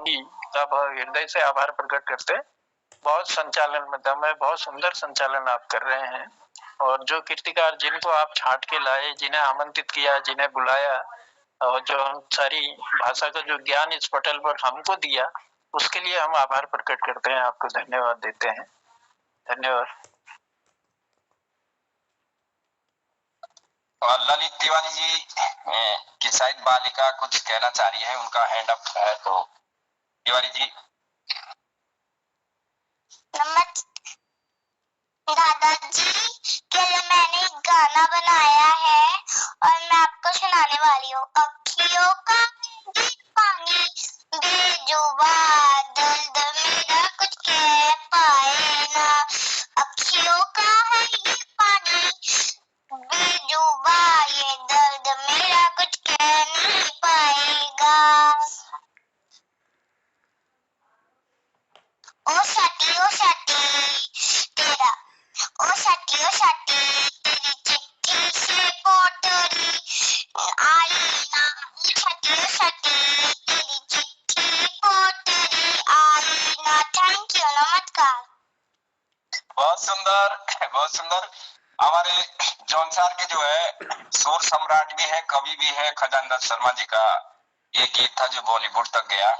जी का हृदय से आभार प्रकट करते हैं। बहुत संचालन में दम है, बहुत सुंदर संचालन आप कर रहे हैं और जो कीर्तिकार जिनको आप छांट के लाए, जिन्हें आमंत्रित किया, जिन्हें बुलाया और जो हम सारी भाषा का जो ज्ञान इस पटल पर हमको दिया, उसके लिए हम आभार प्रकट करते हैं, आपको धन्यवाद देते हैं। धन्यवाद। और ललित तिवारी जी की शायद बालिका कुछ कहना चाह रही है, उनका हैंड अप है, तो तिवारी जी। दादाजी के लिए मैंने एक गाना बनाया है और मैं आपको सुनाने वाली हूँ। अखियों का पानी बेजुबा, दर्द मेरा कुछ कह पाए ना। अखियों का है ये पानी बेजुबा, ये दर्द मेरा कुछ कह नहीं पाएगा। ओ सती तेरा, ओ सती तेरी चिट्ठी से पोटली आई ना। ओ सती तेरी चिट्ठी पोटली आई ना। थैंक यू, नमस्कार। बहुत सुंदर, बहुत सुंदर। हमारे जौनसार के जो है सुर सम्राट भी है, कवि भी है, खजानदास दत्त शर्मा जी का ये गीत था जो बॉलीवुड तक गया।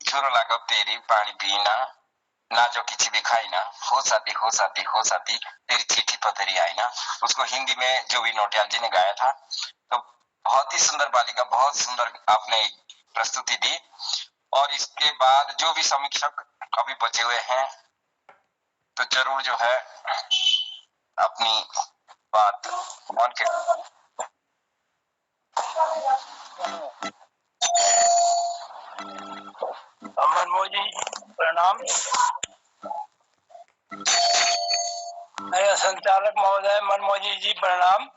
झुर लागो तेरी पानी पीना, ना जो किसी भी खाई ना, हो साथी तेरी चिट्ठी पतरी आई ना। उसको हिंदी में जो भी नौटियाल जी ने गाया था। तो बहुत ही सुंदर बालिका, बहुत सुंदर आपने प्रस्तुति दी। और इसके बाद जो भी समीक्षक अभी बचे हुए हैं तो जरूर जो है अपनी बात मान के। मनमोहन जी प्रणाम। मेरे संचालक महोदय मनमोहन जी प्रणाम।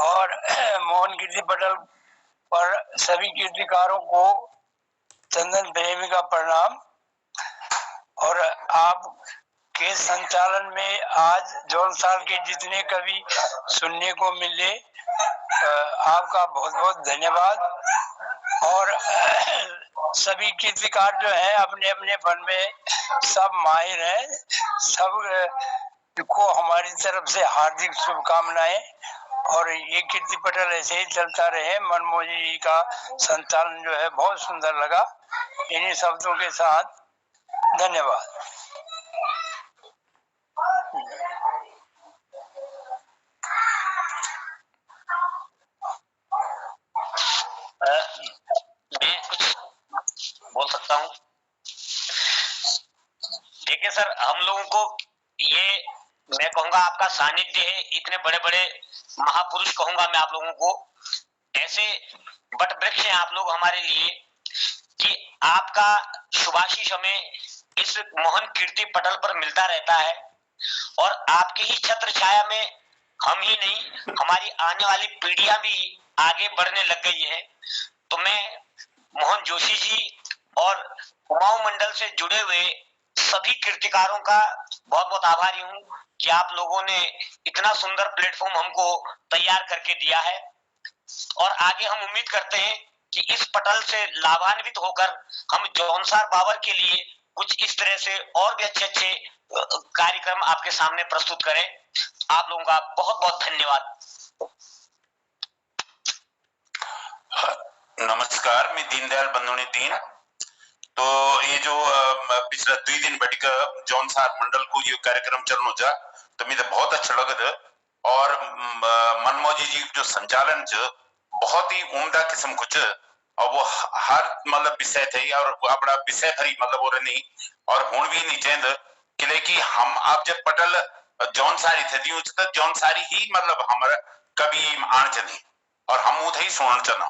और मोहन कीर्ति पटल पर सभी कीर्तिकारों को चंदन प्रेमी का प्रणाम। और आप के संचालन में आज जौनसार के जितने कवि सुनने को मिले, आपका बहुत बहुत धन्यवाद। और सभी कीर्तिकार जो हैं अपने अपने फन में सब माहिर हैं, सब को हमारी तरफ से हार्दिक शुभकामनाएं। और ये कीर्ति पटल ऐसे ही चलता रहे। मनमोहन जी का संचालन जो है बहुत सुंदर लगा। इन्हीं शब्दों के साथ धन्यवाद। मैं कुछ बोल सकता हूँ? देखिए सर, हम लोगों को ये मैं कहूँगा आपका सानिध्य है, इतने बड़े बड़े महापुरुष कहूंगा मैं आप लोगों को। ऐसे बट वृक्ष हैं आप लोग हमारे लिए कि आपका शुभाशीष हमें इस मोहन कीर्ति पटल पर मिलता रहता है। और आपकी ही छत्र छाया में हम ही नहीं, हमारी आने वाली पीढ़ियां भी आगे बढ़ने लग गई है। तो मैं मोहन जोशी जी और उमाऊ मंडल से जुड़े हुए सभी कीर्तिकारों का बहुत बहुत आभारी हूँ कि आप लोगों ने इतना सुंदर प्लेटफॉर्म हमको तैयार करके दिया है। और आगे हम उम्मीद करते हैं कि इस पटल से लाभान्वित होकर हम जौनसार बाबर के लिए कुछ इस तरह से और भी अच्छे अच्छे कार्यक्रम आपके सामने प्रस्तुत करें। आप लोगों का बहुत बहुत धन्यवाद। नमस्कार, मैं दीनदयाल बंधुनी दीन। तो ये जो पिछला 2 दिन बैठ जौनसार मंडल को ये कार्यक्रम चलनो जा, तो मुझे बहुत अच्छा लगा। और मनमोहन जी जो संचालन बहुत ही उम्दा किस्म कुछ, और वो हर मतलब विषय थे और अपना विषय भरी मतलब और नहीं और हुण भी नहीं चेंद कि हम आप जब पटल जौनसारी थे दियो तो जौनसारी ही मतलब हमारा कभी आन चली और हम उधर ही सुनना चना।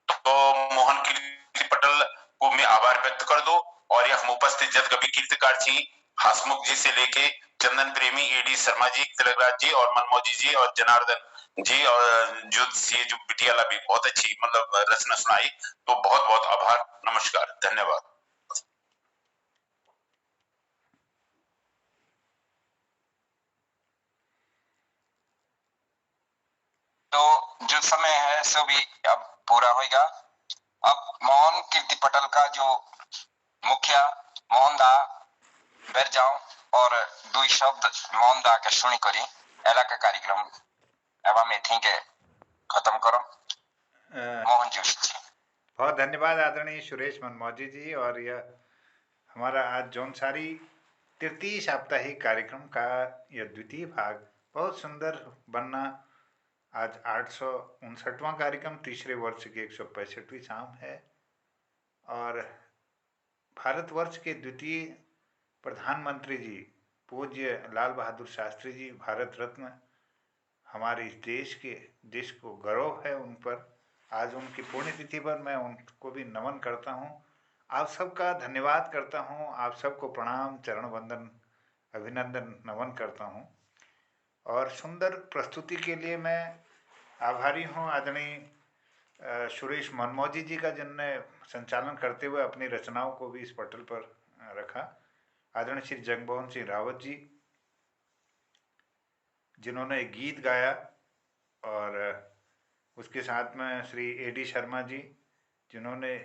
तो मोहन कीर्ति पटल को मैं आभार व्यक्त कर दो। और यह हम उपस्थित जब कभी कीर्तिकार थी हसमुख जी से लेके चंदन प्रेमी, एडी शर्मा जी, तिलकराज जी और मनमोजी जी और जनार्दन जी और जो बिटियाला भी बहुत अच्छी मतलब रचना सुनाई। तो बहुत बहुत आभार, नमस्कार, धन्यवाद। तो जो समय है सो भी अब पूरा होगा अब मोहन कीर्ति पटेल का जो मुखिया मोहन दा बैठ जाओ और 2 शब्द मोहन दा के सुनी करी एला का कार्यक्रम एवं मैं थिंक खत्म करो। मोहन जी बहुत धन्यवाद आदरणीय सुरेश मनमोजी जी। और यह हमारा आज जौनसारी तृतीय साप्ताहिक कार्यक्रम का यह द्वितीय भाग बहुत सुंदर बनना। आज 859वां कार्यक्रम, तीसरे वर्ष की 165वीं शाम है और भारतवर्ष के द्वितीय प्रधानमंत्री जी पूज्य लाल बहादुर शास्त्री जी, भारत रत्न, हमारे इस देश को गर्व है उन पर। आज उनकी पुण्यतिथि पर मैं उनको भी नमन करता हूँ, आप सबका धन्यवाद करता हूँ, आप सबको प्रणाम, चरण वंदन, अभिनंदन, नमन करता हूँ। और सुंदर प्रस्तुति के लिए मैं आभारी हूँ आदरणीय सुरेश मनमोजी जी का, जिनने संचालन करते हुए अपनी रचनाओं को भी इस पटल पर रखा। आदरणीय श्री जगमोहन सिंह रावत जी, जिन्होंने गीत गाया, और उसके साथ में श्री A.D. शर्मा जी, जिन्होंने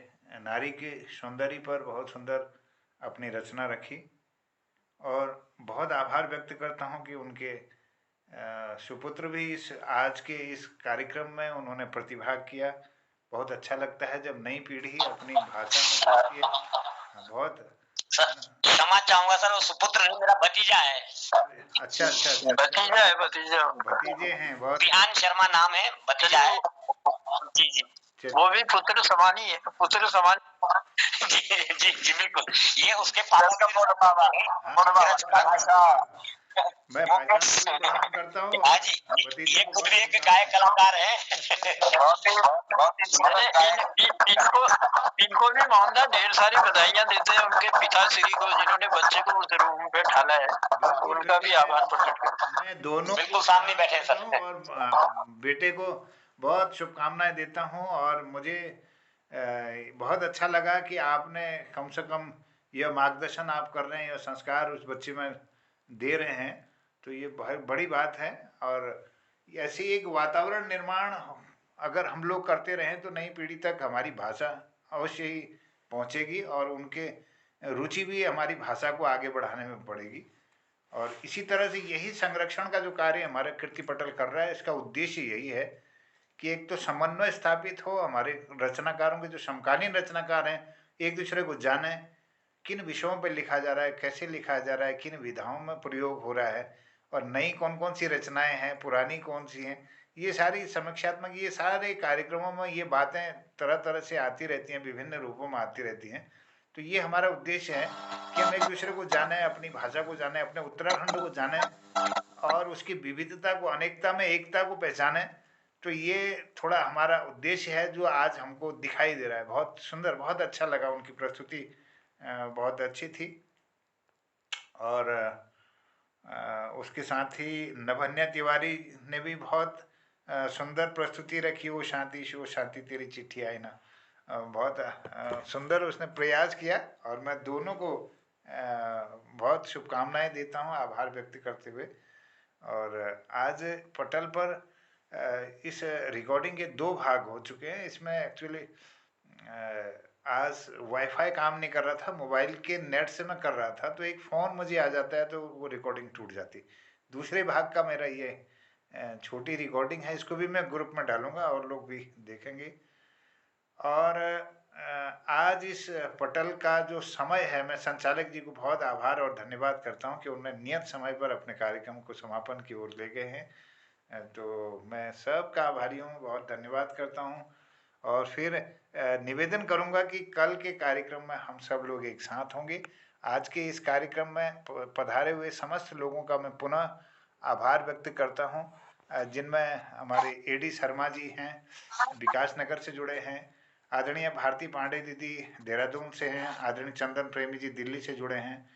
नारी के सौंदर्य पर बहुत सुंदर अपनी रचना रखी। और बहुत आभार व्यक्त करता हूँ कि उनके सुपुत्र भी इस आज के इस कार्यक्रम में उन्होंने प्रतिभाग किया। बहुत अच्छा लगता है जब नई पीढ़ी अपनी भाषा में बोलती है। बहुत क्षमा चाहूंगा सर, वो सुपुत्र नहीं, मेरा भतीजा है। अच्छा, भतीजे हैं। बहुत विहान शर्मा नाम है, भतीजा है। जी, वो भी पुत्र समान ही है, पुत्र समान। जी बिल्कुल, ये उसके पापा का मैं भाषण करता हूँ। आज ये खुद भी एक गायक कलाकार है। इनको भी मोहनदास ढेर सारी बधाइयाँ देते हैं उनके पिताश्री को, जिन्होंने बच्चे को उस रूम पे ढाला है। उनका भी आभार प्रकट करता हूँ। मैं दोनों बिल्कुल सामने बैठे सर, और बेटे को बहुत शुभकामनाएं देता हूँ। और मुझे बहुत अच्छा लगा कि आपने कम से कम यह मार्गदर्शन आप कर रहे हैं, यह संस्कार उस बच्चे में दे रहे हैं, तो ये बहुत बड़ी बात है। और ऐसी एक वातावरण निर्माण अगर हम लोग करते रहें तो नई पीढ़ी तक हमारी भाषा अवश्य ही पहुंचेगी और उनके रुचि भी हमारी भाषा को आगे बढ़ाने में पड़ेगी। और इसी तरह से यही संरक्षण का जो कार्य हमारा कीर्ति पटेल कर रहा है, इसका उद्देश्य यही है कि एक तो समन्वय स्थापित हो, हमारे रचनाकारों के जो समकालीन रचनाकार हैं एक दूसरे को जाने, किन विषयों पर लिखा जा रहा है, कैसे लिखा जा रहा है, किन विधाओं में प्रयोग हो रहा है, और नई कौन कौन सी रचनाएं हैं, पुरानी कौन सी हैं, ये सारी समीक्षात्मक, ये सारे कार्यक्रमों में ये बातें तरह तरह से आती रहती हैं, विभिन्न रूपों में आती रहती हैं। तो ये हमारा उद्देश्य है कि हम एक दूसरे को जाने, अपनी भाषा को जाने, अपने उत्तराखंड को जाने और उसकी विविधता को, अनेकता में एकता को पहचाने। तो ये थोड़ा हमारा उद्देश्य है जो आज हमको दिखाई दे रहा है। बहुत सुंदर, बहुत अच्छा लगा, उनकी प्रस्तुति बहुत अच्छी थी। और उसके साथ ही नभन्या तिवारी ने भी बहुत सुंदर प्रस्तुति रखी। वो शांति तेरी चिट्ठी आई ना, बहुत सुंदर उसने प्रयास किया। और मैं दोनों को बहुत शुभकामनाएं देता हूं, आभार व्यक्त करते हुए। और आज पटल पर इस रिकॉर्डिंग के 2 भाग हो चुके हैं। इसमें एक्चुअली आज वाईफाई काम नहीं कर रहा था, मोबाइल के नेट से मैं कर रहा था, तो एक फ़ोन मुझे आ जाता है तो वो रिकॉर्डिंग टूट जाती। दूसरे भाग का मेरा ये छोटी रिकॉर्डिंग है, इसको भी मैं ग्रुप में डालूंगा और लोग भी देखेंगे। और आज इस पटल का जो समय है, मैं संचालक जी को बहुत आभार और धन्यवाद करता हूं कि उन्होंने नियत समय पर अपने कार्यक्रम को समापन की ओर ले गए हैं। तो मैं सबका आभारी हूँ, बहुत धन्यवाद करता हूँ। और फिर निवेदन करूंगा कि कल के कार्यक्रम में हम सब लोग एक साथ होंगे। आज के इस कार्यक्रम में पधारे हुए समस्त लोगों का मैं पुनः आभार व्यक्त करता हूं, जिनमें हमारे A.D. शर्मा जी हैं, विकास नगर से जुड़े हैं, आदरणीय भारती पांडे दीदी देहरादून से हैं, आदरणीय चंदन प्रेमी जी दिल्ली से जुड़े हैं,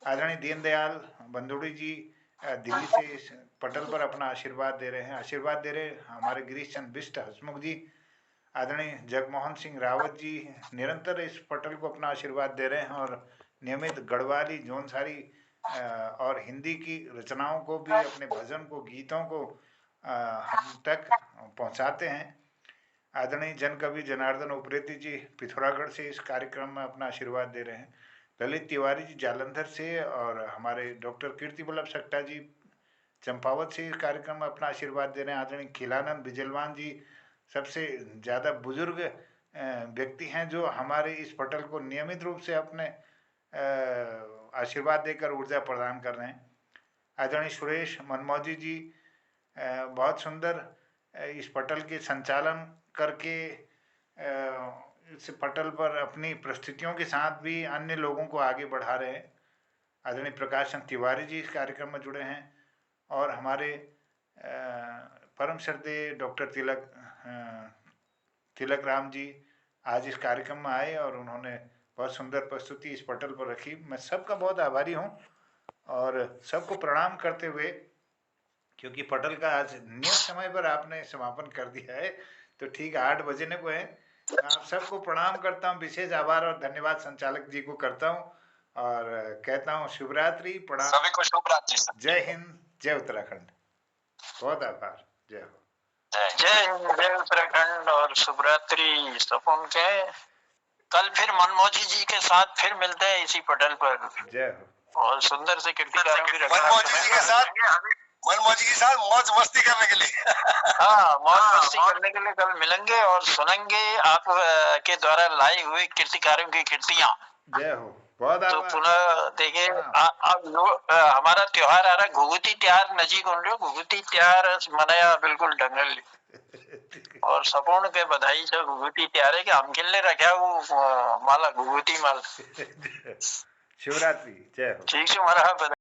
आदरणीय दीनदयाल बंदुड़ी जी दिल्ली से इस पटल पर अपना आशीर्वाद दे रहे हैं, हमारे गिरीश चंद बिष्ट हसमुख जी, आदरणीय जगमोहन सिंह रावत जी निरंतर इस पटल को अपना आशीर्वाद दे रहे हैं और नियमित गढ़वाली, जौनसारी और हिंदी की रचनाओं को भी, अपने भजन को, गीतों को हम तक पहुंचाते हैं। आदरणीय जन कवि जनार्दन उप्रेती जी पिथौरागढ़ से इस कार्यक्रम में अपना आशीर्वाद दे रहे हैं, ललित तिवारी जी जालंधर से, और हमारे डॉक्टर कीर्ति वल्लभ सक्टा जी चंपावत से इस कार्यक्रम में अपना आशीर्वाद दे रहे हैं। आदरणीय खिलानंद बिजलवान जी सबसे ज़्यादा बुजुर्ग व्यक्ति हैं जो हमारे इस पटल को नियमित रूप से अपने आशीर्वाद देकर ऊर्जा प्रदान कर रहे हैं। आदरणीय सुरेश मनमौजी जी बहुत सुंदर इस पटल के संचालन करके इस पटल पर अपनी प्रस्तुतियों के साथ भी अन्य लोगों को आगे बढ़ा रहे हैं। आदरणीय प्रकाश चंद तिवारी जी इस कार्यक्रम में जुड़े हैं, और हमारे परम श्रद्धेय डॉक्टर तिलक राम जी आज इस कार्यक्रम में आए और उन्होंने बहुत सुंदर प्रस्तुति इस पटल पर रखी। मैं सबका बहुत आभारी हूँ और सबको प्रणाम करते हुए, क्योंकि पटल का आज नियत समय पर आपने समापन कर दिया है, तो ठीक 8 बजने को है। आप सबको प्रणाम करता हूँ, विशेष आभार और धन्यवाद संचालक जी को करता हूँ और कहता हूँ शुभरात्रि, प्रणाम, सभी को शुभरात्रि। जय हिंद, जय उत्तराखंड। बहुत आभार, जय हो। जय हिंद, जय उत्तराखंड और शुभरात्रि सबको के। कल फिर मनमोजी जी के साथ फिर मिलते हैं इसी पटल पर। जय हो। और सुंदर से कीर्तिकारों की मनमोजी जी के साथ मौज मस्ती करने के लिए हाँ, मौज मस्ती करने के लिए कल मिलेंगे और सुनेंगे आप के द्वारा लाई हुई कीर्तिकारों की कीर्तियां। जय हो, बहुत तो आभार। पुनः देखिए अब हमारा त्योहार आ रहा है, घुघुती त्योहार नजीक हो रहा, घुघुती त्योहार मनाया बिल्कुल ढंगल और सपोर्ण के बधाई से घुघुती त्योहार के हम किले रखा वो माला घुघुती माल। शिवरात्रि, जय हो। ठीक है, हमारा